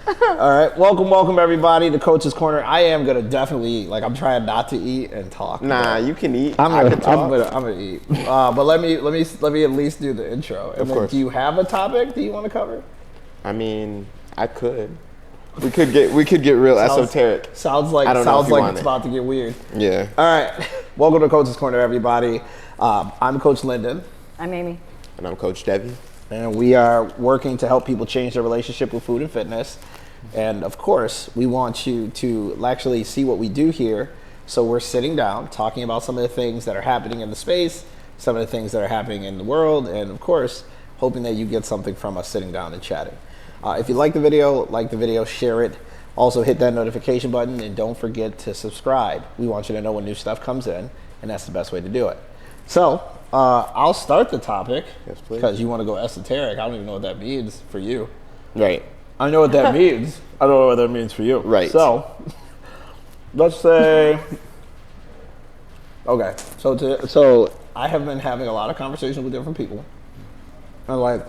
All right, welcome everybody to Coach's Corner. I am gonna definitely eat. Like I'm trying not to eat and talk. Nah, you can eat. I'm I can talk. gonna eat. But let me at least do the intro. And Of course. Do you have a topic that you want to cover? I mean, I could. We could get real esoteric. Sounds like it's about to get weird. Yeah. All right, welcome to Coach's Corner, everybody. I'm Coach Lyndon. I'm Amy. And I'm Coach Debbie. And we are working to help people change their relationship with food and fitness. And of course, we want you to actually see what we do here. So we're sitting down, talking about some of the things that are happening in the space, some of the things that are happening in the world, and of course, hoping that you get something from us sitting down and chatting. If you like the video, share it. Also hit that notification button and don't forget to subscribe. We want you to know when new stuff comes in, and that's the best way to do it. So I'll start the topic. Yes, please. Because you want to go esoteric. I don't even know what that means for you. Right. I know what that means. I don't know what that means for you. Right. So, let's say, okay. So I have been having a lot of conversations with different people, and like,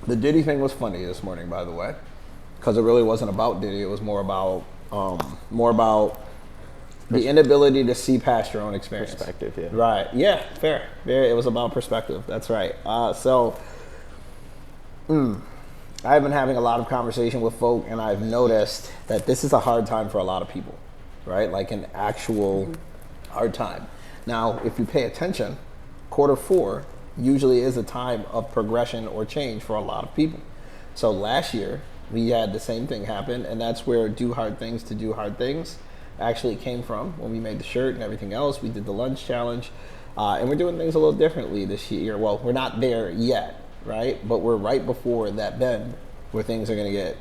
the Diddy thing was funny this morning, by the way, because it really wasn't about Diddy. It was more about the inability to see past your own experience. Perspective, yeah. Right. Yeah. Fair. It was about perspective. That's right. I've been having a lot of conversation with folk, and I've noticed that this is a hard time for a lot of people, right? Like an actual hard time. Now, if you pay attention, Q4 usually is a time of progression or change for a lot of people. So last year, we had the same thing happen, and that's where do hard things to do hard things actually came from. When we made the shirt and everything else, we did the lunch challenge, and we're doing things a little differently this year. Well, we're not there yet, right? But we're right before that bend where things are going to get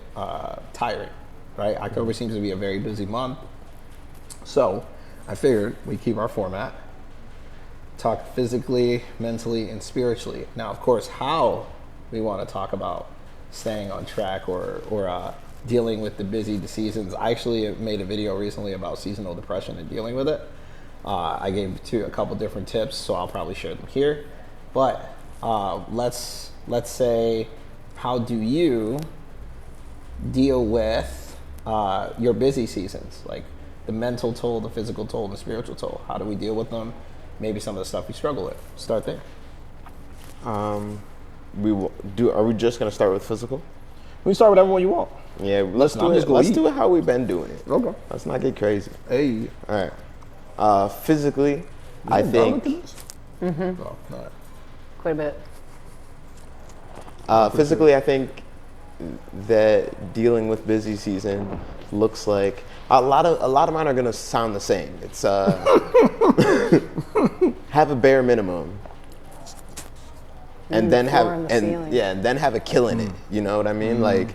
tiring, right? October seems to be a very busy month. So I figured we keep our format, talk physically, mentally, and spiritually. Now, of course, how we want to talk about staying on track or dealing with the busy seasons. I actually made a video recently about seasonal depression and dealing with it. I gave a couple different tips, so I'll probably share them here. But let's say, how do you deal with your busy seasons, like the mental toll, the physical toll, and the spiritual toll? How do we deal with them? Maybe some of the stuff we struggle with. Start there. Are we just gonna start with physical? We can start with everyone you want. Yeah, let's do it. Let's do it how we've been doing it. Okay. Let's not get crazy. Hey. All right. Physically, I think. Mm-hmm. Oh, all right. Quite a bit. Physically, I think that dealing with busy season looks like a lot of mine are gonna sound the same. It's have a bare minimum, and then have a kill in it. You know what I mean? Like,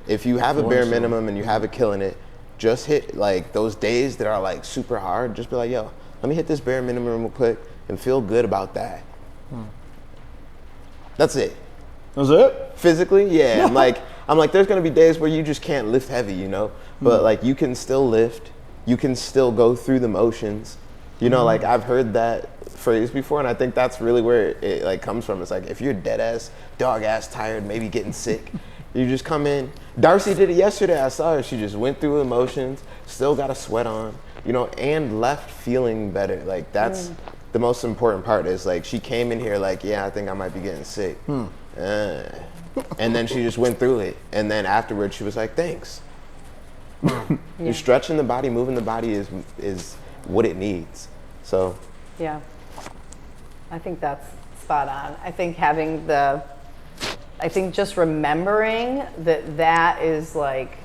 if you have a bare minimum and you have a kill in it, just hit like those days that are like super hard. Just be like, yo, let me hit this bare minimum real quick and feel good about that. That's it. That's it? Physically, yeah. I'm like, there's gonna be days where you just can't lift heavy, you know? But like, you can still lift, you can still go through the motions. You know, like, I've heard that phrase before, and I think that's really where it like comes from. It's like, if you're dead ass, dog ass tired, maybe getting sick, you just come in. Darcy did it yesterday, I saw her. She just went through the motions, still got a sweat on, you know, and left feeling better. Like, that's the most important part, is like, she came in here like, yeah, I think I might be getting sick. And then she just went through it, and then afterwards she was like, thanks. You're stretching the body, moving the body is what it needs. So Yeah. I think that's spot on. I think just remembering that is like,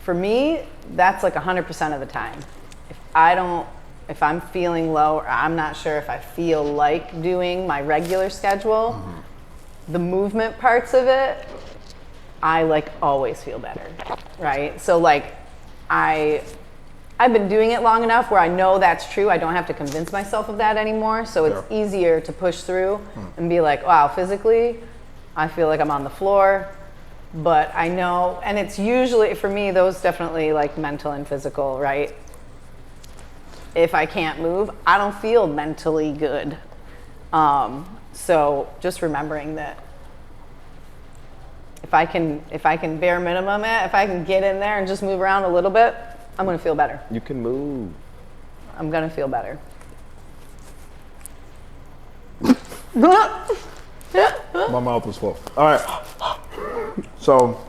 for me, that's like 100% of the time. If I'm feeling low, or I'm not sure if I feel like doing my regular schedule, the movement parts of it, I like always feel better, right? So like, I've been doing it long enough where I know that's true. I don't have to convince myself of that anymore. So it's easier to push through and be like, wow, physically, I feel like I'm on the floor. But I know, and it's usually, for me, those definitely like mental and physical, right? If I can't move, I don't feel mentally good. So just remembering that if I can bare minimum it, if I can get in there and just move around a little bit, I'm gonna feel better. You can move. I'm gonna feel better. My mouth was full. All right. So,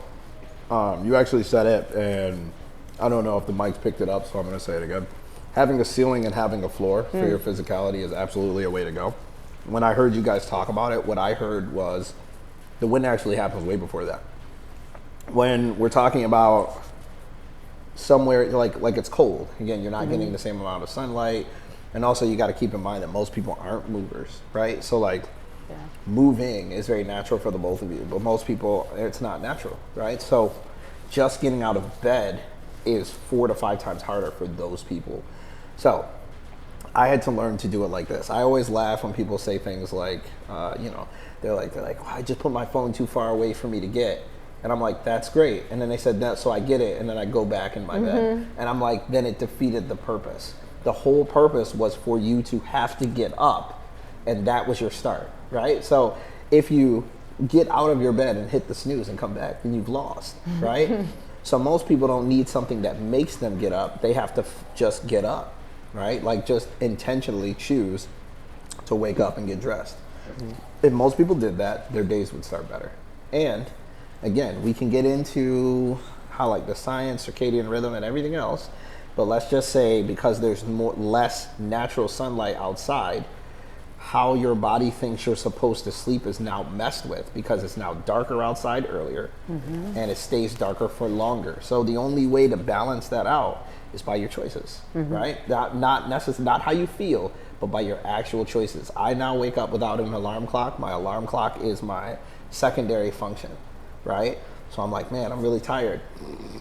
you actually said it, and I don't know if the mics picked it up, so I'm going to say it again. Having a ceiling and having a floor for your physicality is absolutely a way to go. When I heard you guys talk about it, what I heard was the win actually happens way before that. When we're talking about somewhere like it's cold, again, you're not getting the same amount of sunlight, and also you got to keep in mind that most people aren't movers, right? So like moving is very natural for the both of you, but most people it's not natural, right? So just getting out of bed is 4 to 5 times harder for those people. So I had to learn to do it like this. I always laugh when people say things like, they're like, well, I just put my phone too far away for me to get. And I'm like, that's great. And then they said that, so I get it. And then I go back in my bed. And I'm like, then it defeated the purpose. The whole purpose was for you to have to get up. And that was your start, right? So if you get out of your bed and hit the snooze and come back, then you've lost, right? So most people don't need something that makes them get up. They have to just get up, right? Like just intentionally choose to wake up and get dressed. If most people did that, their days would start better. And again, we can get into how like the science, circadian rhythm, and everything else, but let's just say because there's less natural sunlight outside, how your body thinks you're supposed to sleep is now messed with because it's now darker outside earlier and it stays darker for longer. So the only way to balance that out is by your choices, right? Not how you feel, but by your actual choices. I now wake up without an alarm clock. My alarm clock is my secondary function, right? So I'm like, man, I'm really tired.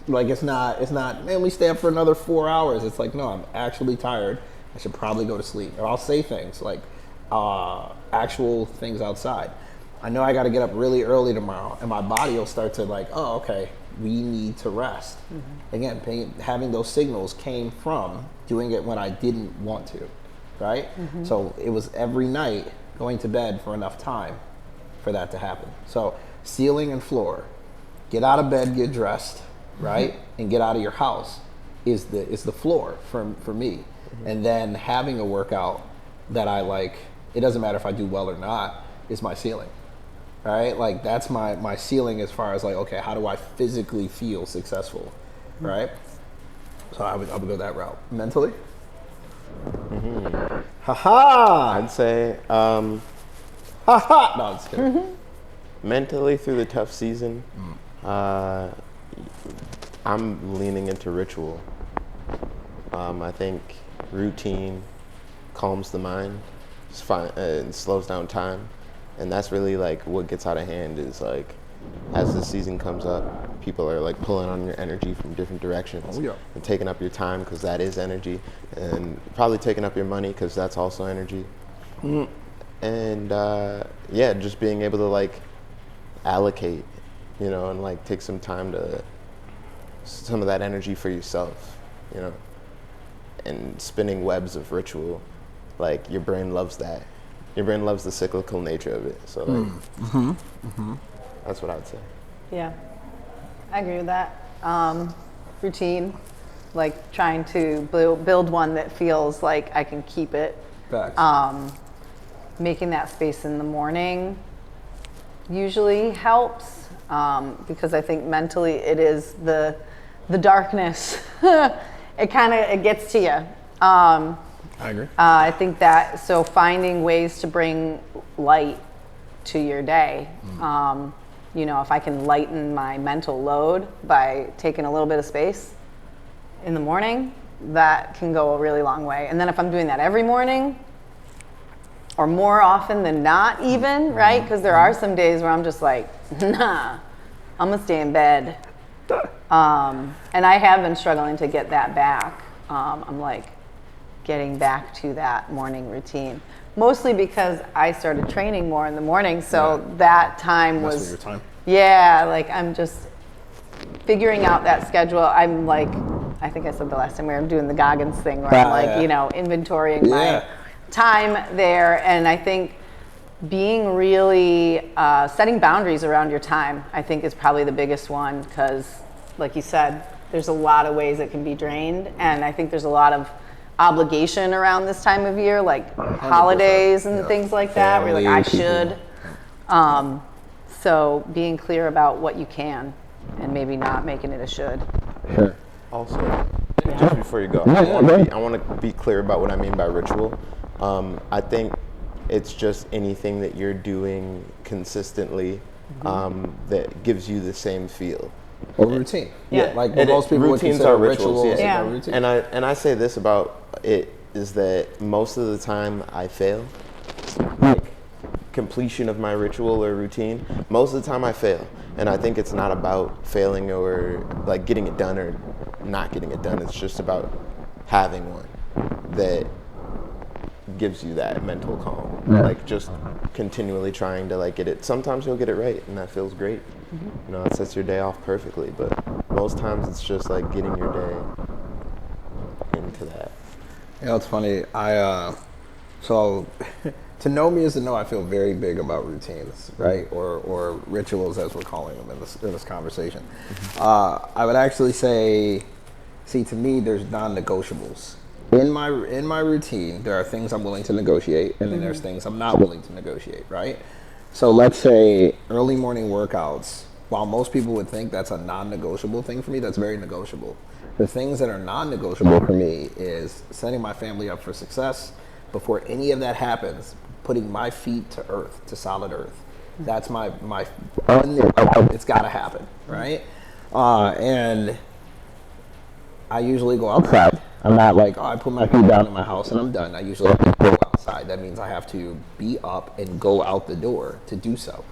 Like it's not, man, we stay up for another 4 hours. It's like, no, I'm actually tired. I should probably go to sleep. Or I'll say things like, actual things outside. I know I got to get up really early tomorrow, and my body will start to like, oh, okay, we need to rest. Again, having those signals came from doing it when I didn't want to, right? So it was every night going to bed for enough time for that to happen. So ceiling and floor, get out of bed, get dressed, right, and get out of your house is the floor for me. And then having a workout that I like. It doesn't matter if I do well or not, is my ceiling, right? Like that's my ceiling as far as like, okay, how do I physically feel successful, right? So I would go that route. Mentally? Ha-ha! I'd say Ha-ha! No, I'm just kidding. mentally through the tough season, I'm leaning into ritual. I think routine calms the mind, and slows down time, and that's really like what gets out of hand is like as the season comes up, people are like pulling on your energy from different directions and taking up your time because that is energy, and probably taking up your money because that's also energy. And just being able to like allocate, and like take some time to some of that energy for yourself, and spinning webs of ritual. Like your brain loves that. Your brain loves the cyclical nature of it. So like, that's what I would say. Yeah, I agree with that. Routine, like trying to build one that feels like I can keep it. Facts. Making that space in the morning usually helps because I think mentally it is the darkness. it gets to you. I agree. I think that, so finding ways to bring light to your day, if I can lighten my mental load by taking a little bit of space in the morning, that can go a really long way. And then if I'm doing that every morning, or more often than not even, right? Because there are some days where I'm just like, nah, I'm gonna stay in bed. And I have been struggling to get that back. I'm like, getting back to that morning routine, mostly because I started training more in the morning, so that time Mess was with your time. like I'm just figuring out that schedule. I'm like, I think I said the last time we were doing the Goggins thing where I'm like, inventorying my time there, and I think being really setting boundaries around your time, I think, is probably the biggest one, because like you said, there's a lot of ways it can be drained, and I think there's a lot of obligation around this time of year, like 100%. holidays and Yeah. things like that, where you're like, I Family, should. So being clear about what you can and maybe not making it a should. Sure. Also, just before you go, I want to be clear about what I mean by ritual. I think it's just anything that you're doing consistently that gives you the same feel. Or routine. Yeah. Like what most people would routines consider are rituals. rituals. Yeah. are routine. And I say this about it is that most of the time I fail. Like completion of my ritual or routine, most of the time I fail. And I think it's not about failing or like getting it done or not getting it done. It's just about having one that gives you that mental calm. Yeah. Like just continually trying to like get it. Sometimes you'll get it right and that feels great. You know, it sets your day off perfectly, but most times it's just like getting your day into that. You know, it's funny. So to know me is to know I feel very big about routines, right? Or rituals, as we're calling them in this conversation. I would actually say, see, to me, there's non-negotiables. In my routine, there are things I'm willing to negotiate, and then there's things I'm not willing to negotiate, right? So let's say early morning workouts, while most people would think that's a non-negotiable thing for me, that's very negotiable. The things that are non-negotiable for me is setting my family up for success. Before any of that happens, putting my feet to earth, to solid earth. That's my it's gotta happen, right? And I usually go outside. I'm not like, oh, I put my feet down in my house and I'm done. I usually have to go outside. That means I have to be up and go out the door to do so.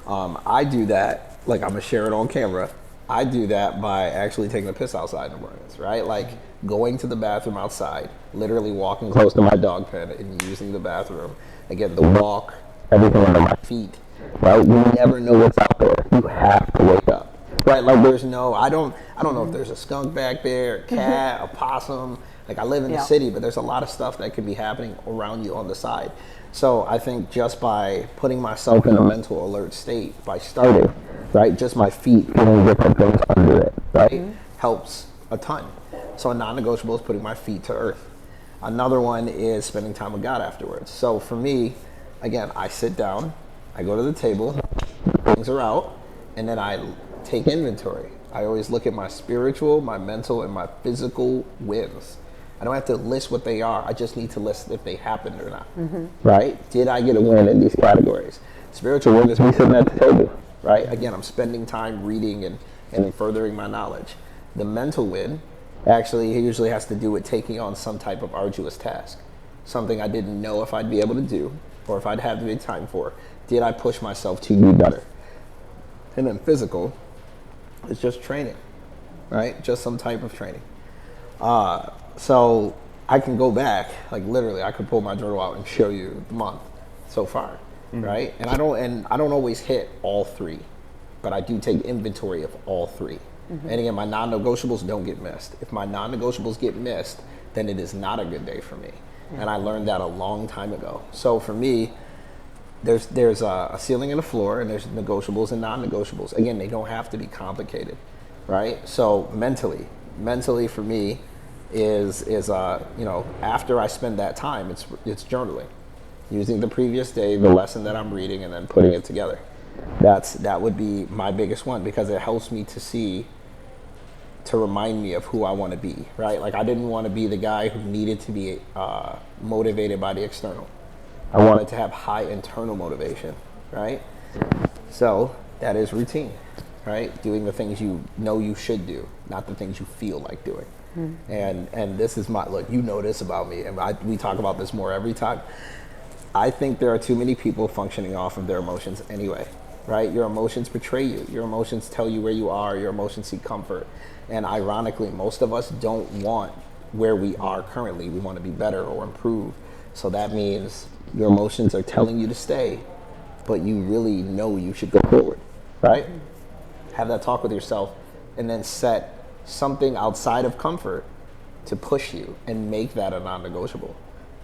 I do that, like I'm gonna share it on camera. I do that by actually taking a piss outside in the mornings, right? Like going to the bathroom outside, literally walking close to my dog pen and using the bathroom. Again, the walk, everything under my feet, right? You never know what's out there. You have to wake up, right? Like there's no, I don't know if there's a skunk back there, a cat, a possum. Like I live in the city, but there's a lot of stuff that could be happening around you on the side. So I think just by putting myself in a mental alert state, by starting, right, just my feet feeling different things under it, right, helps a ton. So a non-negotiable is putting my feet to earth. Another one is spending time with God afterwards. So for me, again, I sit down, I go to the table, things are out, and then I take inventory. I always look at my spiritual, my mental, and my physical wins. I don't have to list what they are. I just need to list if they happened or not, right? Did I get a win in these categories? Spiritual win is me sitting at the table, right? Again, I'm spending time reading and furthering my knowledge. The mental win actually usually has to do with taking on some type of arduous task, something I didn't know if I'd be able to do or if I'd have the time for. Did I push myself to do better? And then physical is just training, right? Just some type of training. So I can go back, like literally, I could pull my journal out and show you the month so far, right? And I don't always hit all three, but I do take inventory of all three. And again, my non-negotiables don't get missed. If my non-negotiables get missed, then it is not a good day for me. And I learned that a long time ago. So for me, there's a ceiling and a floor, and there's negotiables and non-negotiables. Again, they don't have to be complicated, right? So mentally for me is you know, after I spend that time, it's journaling, using the previous day, the lesson that I'm reading, and then putting it together. That would be my biggest one, because it helps me to remind me of who I want to be, right? Like I didn't want to be the guy who needed to be motivated by the external. I wanted to have high internal motivation, right? So that is routine, right? Doing the things you know you should do, not the things you feel like doing. And this is my, look, you know this about me, and we talk about this more every time. I think there are too many people functioning off of their emotions anyway, right? Your emotions betray you. Your emotions tell you where you are. Your emotions seek comfort. And ironically, most of us don't want where we are currently. We want to be better or improve. So that means your emotions are telling you to stay, but you really know you should go forward, right? Have that talk with yourself, and then set something outside of comfort to push you and make that a non-negotiable.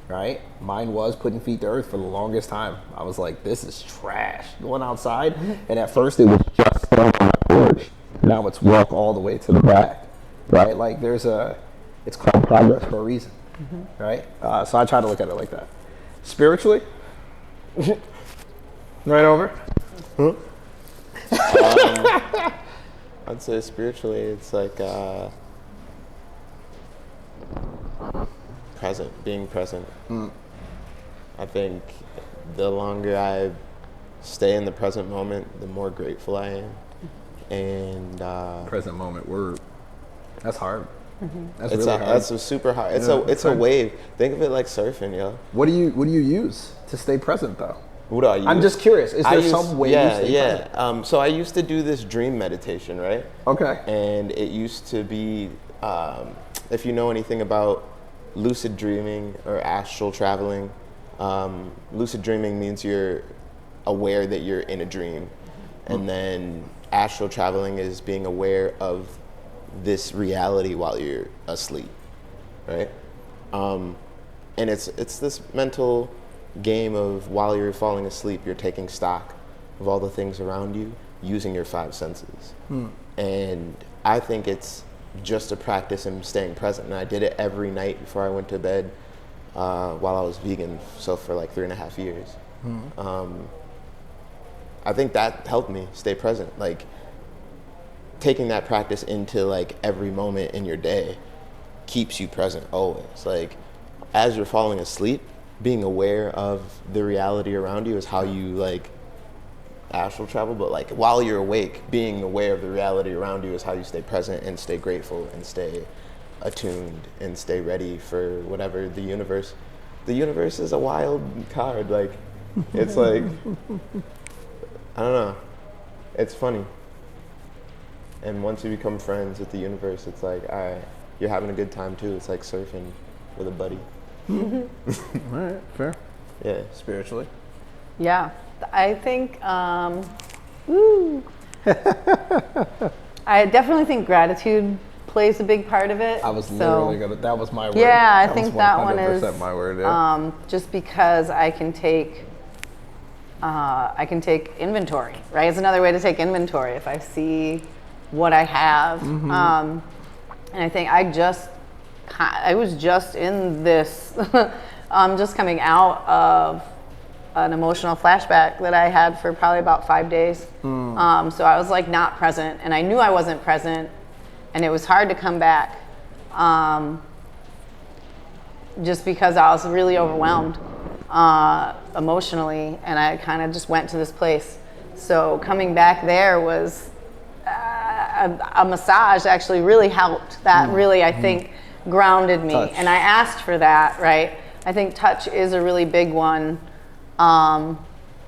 right? Mine was putting feet to earth for the longest time. I was like, this is trash. Going outside, and at first it was just stand on my porch. Now it's walk all the way to the back, right? Like it's called progress for a reason, right? So I try to look at it like that. Spiritually, right over. I'd say spiritually, it's like being present. I think the longer I stay in the present moment, the more grateful I am. And Present moment word. That's hard. That's it's really hard. that's a super hard. It's a wave. Think of it like surfing, yo. What do you use to stay present though? What do I use? I'm just curious. Is there some way you stay present? So I used to do this dream meditation, right? Okay. And it used to be, if you know anything about lucid dreaming or astral traveling, lucid dreaming means you're aware that you're in a dream. And then astral traveling is being aware of this reality while you're asleep, right? And it's this mental game of while you're falling asleep, you're taking stock of all the things around you using your five senses. And I think it's just a practice in staying present. And I did it every night before I went to bed while I was vegan, so for like 3.5 years. I think that helped me stay present. Like taking that practice into like every moment in your day keeps you present always. Like as you're falling asleep, being aware of the reality around you is how you like astral travel, but like while you're awake, being aware of the reality around you is how you stay present and stay grateful and stay attuned and stay ready for whatever the universe is a wild card. Like it's like I don't know, it's funny. And once you become friends with the universe, it's like, all right, you're having a good time too. It's like surfing with a buddy. All right, fair. Yeah. Spiritually. Yeah, I think, I definitely think gratitude plays a big part of it. I was So, literally gonna. That was my word. Yeah, I That think was that one 100% is my word. Yeah. just because I can take inventory, right? It's another way to take inventory. If I see what I have, and I think I was just in this, just coming out of an emotional flashback that I had for probably about 5 days. So I was like not present, and I knew I wasn't present, and it was hard to come back, just because I was really overwhelmed emotionally, and I kind of just went to this place. So coming back there was a massage actually really helped. That really, I think, grounded me. Touch. And I asked for that, right? I think touch is a really big one.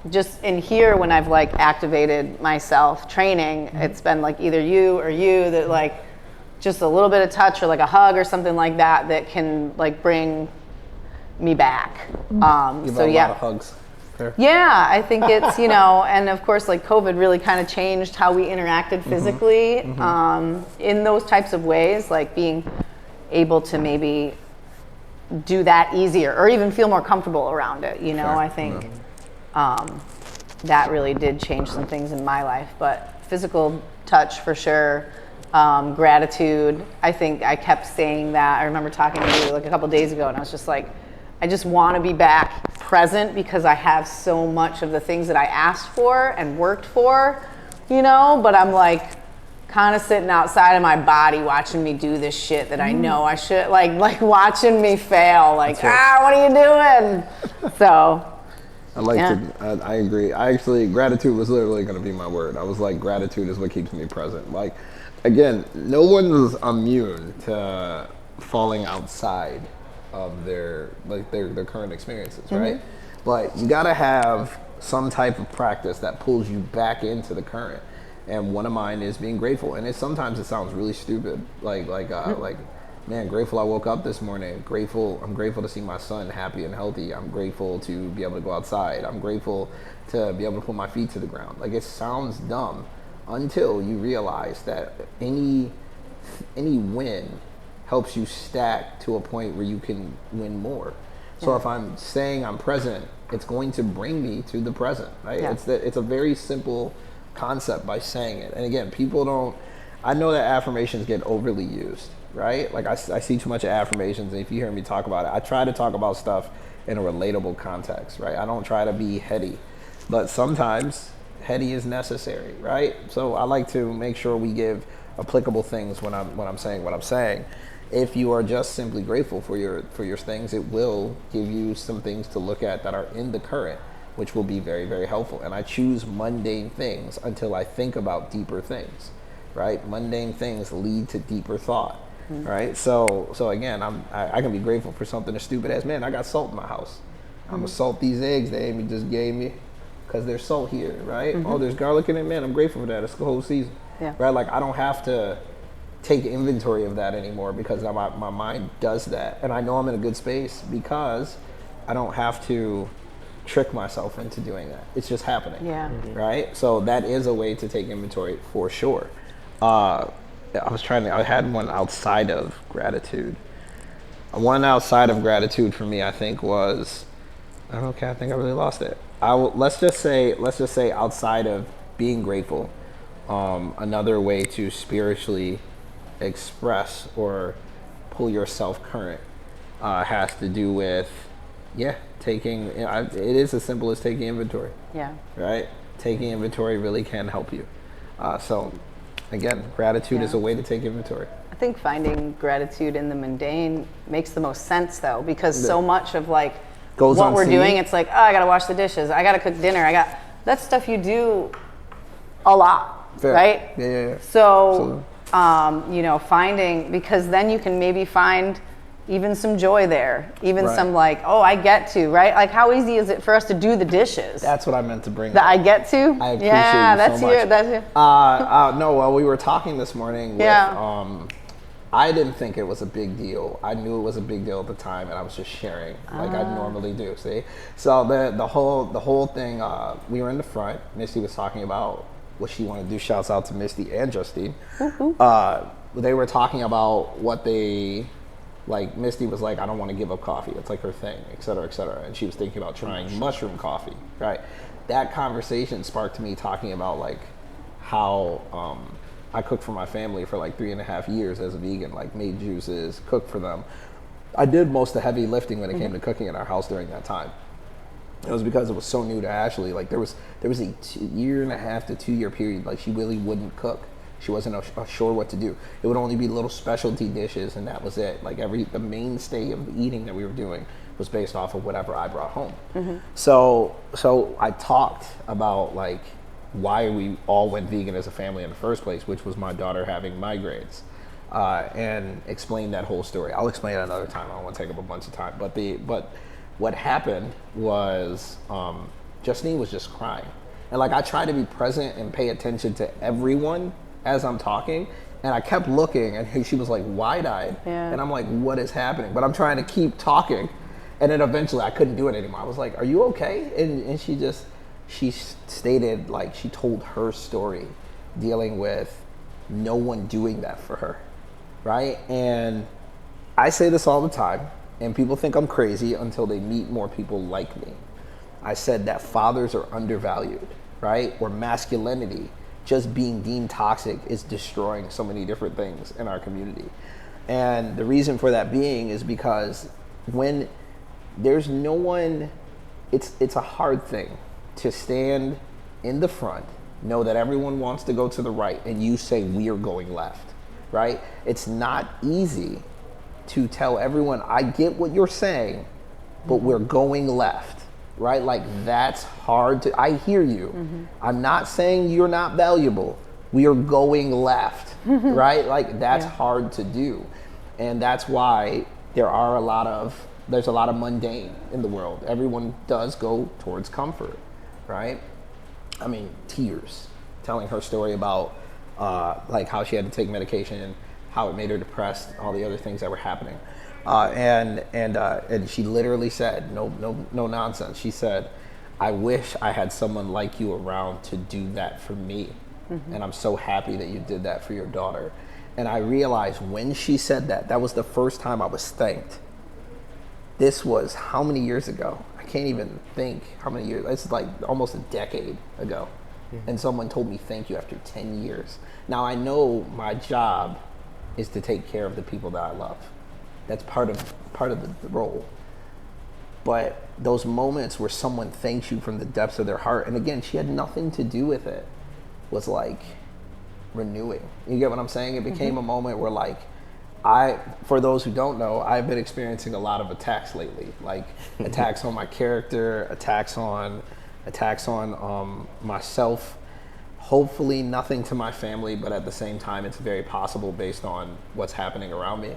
Just in here, when I've like activated myself training, it's been like either you or you that like just a little bit of touch or like a hug or something like that that can like bring me back. Give So out a lot yeah. of hugs. Fair. Yeah, I think it's, and of course, like COVID really kind of changed how we interacted physically in those types of ways, like being able to maybe do that easier or even feel more comfortable around it. Sure. I think that really did change some things in my life, but physical touch for sure. Gratitude. I think I kept saying that. I remember talking to you like a couple days ago, and I was just like, I just want to be back present because I have so much of the things that I asked for and worked for, but I'm like kind of sitting outside of my body watching me do this shit that I know I should, like watching me fail, like, what are you doing? So I like to. I agree. Gratitude was literally going to be my word. I was like, gratitude is what keeps me present. Like, again, no one's immune to falling outside of their current experiences, right? But you got to have some type of practice that pulls you back into the current. And one of mine is being grateful. And sometimes it sounds really stupid, like man, grateful I woke up this morning. I'm grateful to see my son happy and healthy. I'm grateful to be able to go outside. I'm grateful to be able to put my feet to the ground. Like, it sounds dumb until you realize that any win helps you stack to a point where you can win more. So if I'm saying I'm present, it's going to bring me to the present, right? Yeah. It's a very simple concept by saying it. And again, people don't, I know that affirmations get overly used, right? Like I see too much affirmations, and if you hear me talk about it, I try to talk about stuff in a relatable context, right? I don't try to be heady, but sometimes heady is necessary, right? So I like to make sure we give applicable things when I'm saying what I'm saying. If you are just simply grateful for your things, it will give you some things to look at that are in the current, which will be very, very helpful. And I choose mundane things until I think about deeper things, right? Mundane things lead to deeper thought, right? So again, I can be grateful for something as stupid as, man, I got salt in my house. I'm gonna salt these eggs that Amy just gave me because there's salt here, right? Oh, there's garlic in it, man, I'm grateful for that. It's the whole season, right? Like I don't have to take inventory of that anymore because my mind does that. And I know I'm in a good space because I don't have to trick myself into doing that. It's just happening. Yeah. Right? So that is a way to take inventory for sure. I had one outside of gratitude. One outside of gratitude for me, I think was, okay, I think I really lost it. Let's just say outside of being grateful, another way to spiritually express or pull yourself current has to do with taking, it is as simple as taking inventory. Right? Taking inventory really can help you. So again, gratitude is a way to take inventory. I think finding gratitude in the mundane makes the most sense though, because so much of like what we're doing, it's like, oh, I gotta wash the dishes, I gotta cook dinner, that's stuff you do a lot. Fair. Right? Yeah. So finding, because then you can maybe find even some joy there, even some like, oh, I get to, right? Like how easy is it for us to do the dishes? That's what I meant to bring that up. I get to? I appreciate you so much. That's you. No, well, we were talking this morning with, I didn't think it was a big deal. I knew it was a big deal at the time, and I was just sharing like I normally do, see? So the whole thing, we were in the front. Misty was talking about what she wanted to do. Shouts out to Misty and Justine. They were talking about what they, like Misty was like, I don't want to give up coffee. It's like her thing, et cetera, et cetera. And she was thinking about trying mushroom coffee, right? That conversation sparked me talking about like how I cooked for my family for like 3.5 years as a vegan, like made juices, cooked for them. I did most of the heavy lifting when it came to cooking in our house during that time. It was because it was so new to Ashley. Like there was a 1.5 to 2 year period, like she really wouldn't cook. She wasn't sure what to do. It would only be little specialty dishes, and that was it. Like the mainstay of the eating that we were doing was based off of whatever I brought home. So I talked about like why we all went vegan as a family in the first place, which was my daughter having migraines, and explained that whole story. I'll explain it another time. I don't want to take up a bunch of time. But what happened was Justine was just crying, and like I tried to be present and pay attention to everyone as I'm talking, and I kept looking, and she was like wide-eyed, and I'm like, what is happening? But I'm trying to keep talking, and then eventually I couldn't do it anymore. I was like, are you okay? And she stated, like, she told her story dealing with no one doing that for her, right? And I say this all the time, and people think I'm crazy until they meet more people like me. I said that fathers are undervalued, right? Or masculinity, just being deemed toxic, is destroying so many different things in our community. And the reason for that being is because when there's no one, it's a hard thing to stand in the front, know that everyone wants to go to the right, and you say we are going left, right? It's not easy to tell everyone, I get what you're saying, but we're going left, right? Like that's hard to, I hear you. I'm not saying you're not valuable. We are going left, right? Like that's hard to do. And that's why there's a lot of mundane in the world. Everyone does go towards comfort, right? I mean, tears, telling her story about like how she had to take medication and how it made her depressed, all the other things that were happening. And she literally said, no nonsense. She said, I wish I had someone like you around to do that for me. And I'm so happy that you did that for your daughter. And I realized when she said that, that was the first time I was thanked This was how many years ago? I can't even think how many years. It's like almost a decade ago. And someone told me thank you after 10 years. Now I know my job is to take care of the people that I love. That's part of the role. But those moments where someone thanks you from the depths of their heart, and again, she had nothing to do with it, was like renewing. You get what I'm saying? It became a moment where like, for those who don't know, I've been experiencing a lot of attacks lately, like attacks on my character, attacks on myself. Hopefully nothing to my family, but at the same time, it's very possible based on what's happening around me.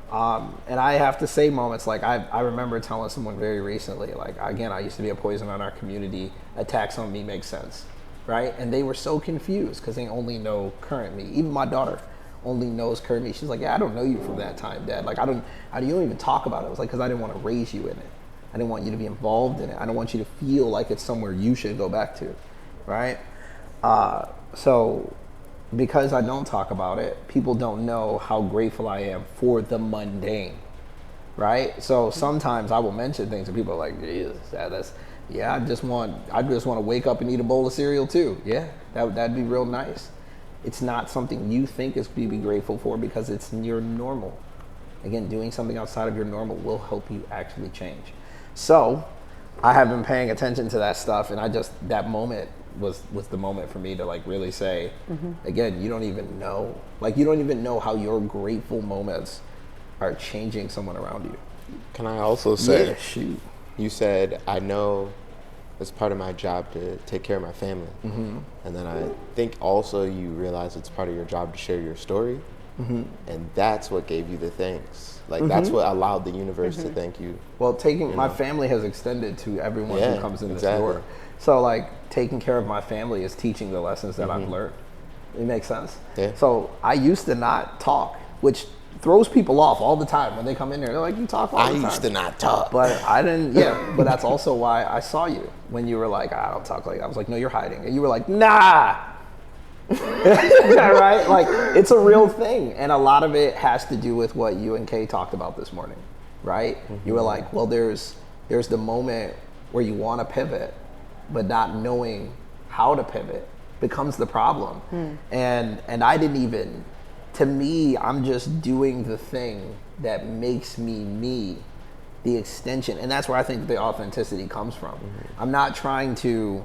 And I have to say moments like I remember telling someone very recently, like again, I used to be a poison on our community. Attacks on me make sense, right? And they were so confused because they only know current me. Even my daughter only knows current me. She's like, yeah, I don't know you from that time, Dad. Like you don't even talk about it. It was like, because I didn't want to raise you in it. I didn't want you to be involved in it. I don't want you to feel like it's somewhere you should go back to, right? So because I don't talk about it, people don't know how grateful I am for the mundane, right? So sometimes I will mention things and people are like, Jesus, I just want to wake up and eat a bowl of cereal too. Yeah, that'd be real nice. It's not something you think is to be grateful for because it's your normal. Again, doing something outside of your normal will help you actually change. So I have been paying attention to that stuff, and that moment was the moment for me to like really say, again, you don't even know how your grateful moments are changing someone around you. Can I also say, yeah, shoot. You said, I know it's part of my job to take care of my family. And then I think also you realize it's part of your job to share your story. And that's what gave you the thanks. Like that's what allowed the universe to thank you. Well, my family has extended to everyone who comes in this exactly. door. So like taking care of my family is teaching the lessons that I've learned. It makes sense. Yeah. So I used to not talk, which throws people off all the time when they come in here. They're like, you talk all the time. I used to not talk. But I didn't, but that's also why I saw you when you were like, I don't talk like that. I was like, no, you're hiding. And you were like, nah. Right? Like, it's a real thing. And a lot of it has to do with what you and Kay talked about this morning, right? You were like, well, there's the moment where you want to pivot, but not knowing how to pivot becomes the problem. And I didn't even, to me, I'm just doing the thing that makes me me, the extension. And that's where I think the authenticity comes from. I'm not trying to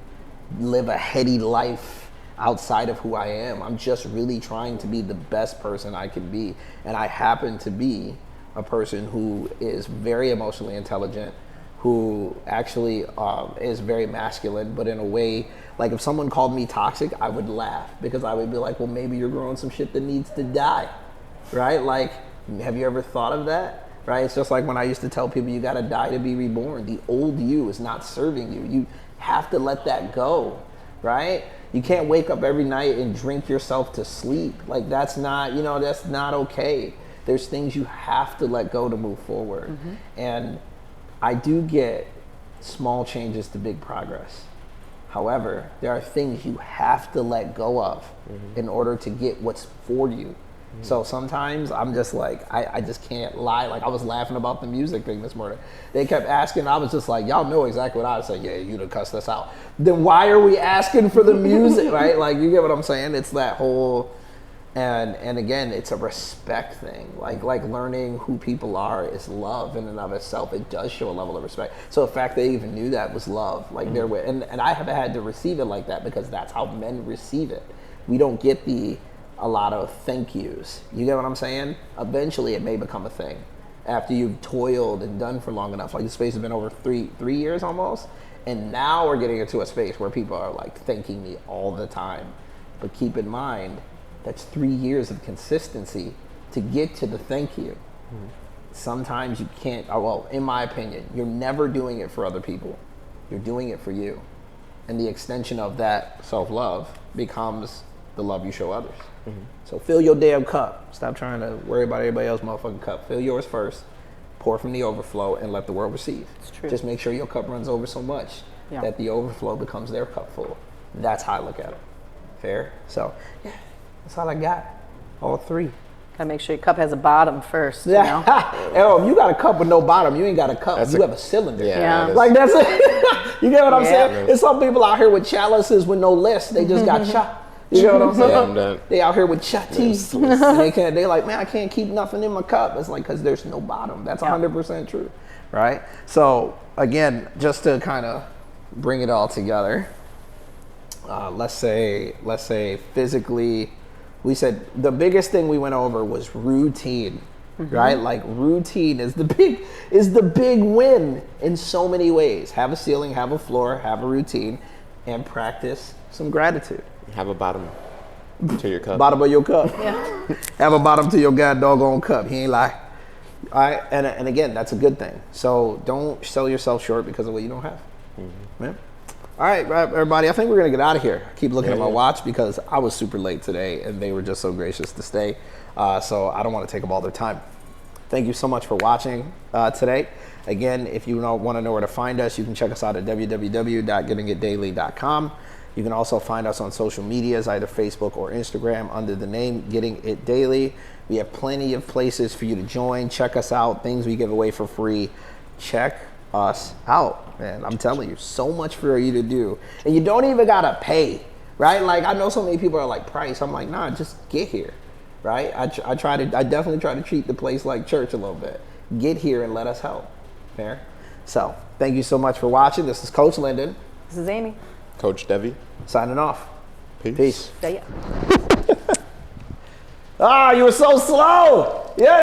live a heady life outside of who I am. I'm just really trying to be the best person I can be. And I happen to be a person who is very emotionally intelligent, who actually is very masculine, but in a way, like if someone called me toxic, I would laugh because I would be like, well, maybe you're growing some shit that needs to die, right? Like, have you ever thought of that? Right? It's just like when I used to tell people you gotta die to be reborn. The old you is not serving you. You have to let that go, right? You can't wake up every night and drink yourself to sleep. Like that's not okay. There's things you have to let go to move forward. And I do get small changes to big progress. However, there are things you have to let go of in order to get what's for you. So sometimes I'm just like, I just can't lie. Like I was laughing about the music thing this morning. They kept asking, I was just like, y'all know exactly what I would say. Yeah, you'd have cussed us out. Then why are we asking for the music, right? Like you get what I'm saying? It's that whole, and again, it's a respect thing. Like learning who people are is love in and of itself. It does show a level of respect. So the fact they even knew that was love. Like there were, and I have had to receive it like that because that's how men receive it. We don't get a lot of thank yous. You get what I'm saying? Eventually it may become a thing after you've toiled and done for long enough. Like the space has been over three years almost. And now we're getting into a space where people are like thanking me all the time. But keep in mind, that's 3 years of consistency to get to the thank you. Sometimes you can't, well, in my opinion, you're never doing it for other people. You're doing it for you. And the extension of that self-love becomes the love you show others. So fill your damn cup. Stop trying to worry about everybody else's motherfucking cup. Fill yours first, pour from the overflow, and let the world receive. It's true. Just make sure your cup runs over so much that the overflow becomes their cup full. That's how I look at it. Fair? So, yeah, that's all I got. All three. Gotta make sure your cup has a bottom first. You know? Yeah. Oh, if you got a cup with no bottom, you ain't got a cup. You have a cylinder. Yeah. that is- Like that's it. You get what I'm Yeah. saying? There's some people out here with chalices with no list. They just got chop. You get what I'm saying? Yeah, I'm done. They out here with chatties. And they can't. They like, man, I can't keep nothing in my cup. It's like because there's no bottom. That's 100% true, right? So again, just to kind of bring it all together, let's say physically, we said the biggest thing we went over was routine, right? Like routine is the big win in so many ways. Have a ceiling, have a floor, have a routine, and practice some gratitude. Have a bottom to your cup. Bottom of your cup. Yeah. Have a bottom to your god doggone cup. He ain't lie. All right, and again, that's a good thing. So don't sell yourself short because of what you don't have. Yeah. All right, everybody. I think we're gonna get out of here. I keep looking at my watch because I was super late today, and they were just so gracious to stay. So I don't want to take up all their time. Thank you so much for watching today. Again, if you want to know where to find us, you can check us out at www.gettingitdaily.com. You can also find us on social medias, either Facebook or Instagram, under the name Getting It Daily. We have plenty of places for you to join. Check us out. Things we give away for free. Check us out, man. I'm telling you, so much for you to do. And you don't even got to pay, right? Like, I know so many people are like, price. I'm like, nah, just get here, right? I definitely try to treat the place like church a little bit. Get here and let us help. Fair? So, thank you so much for watching. This is Coach Linden. This is Amy. Coach Devi. Signing off. Peace. Peace. Yeah. Ah, you were so slow. Yeah.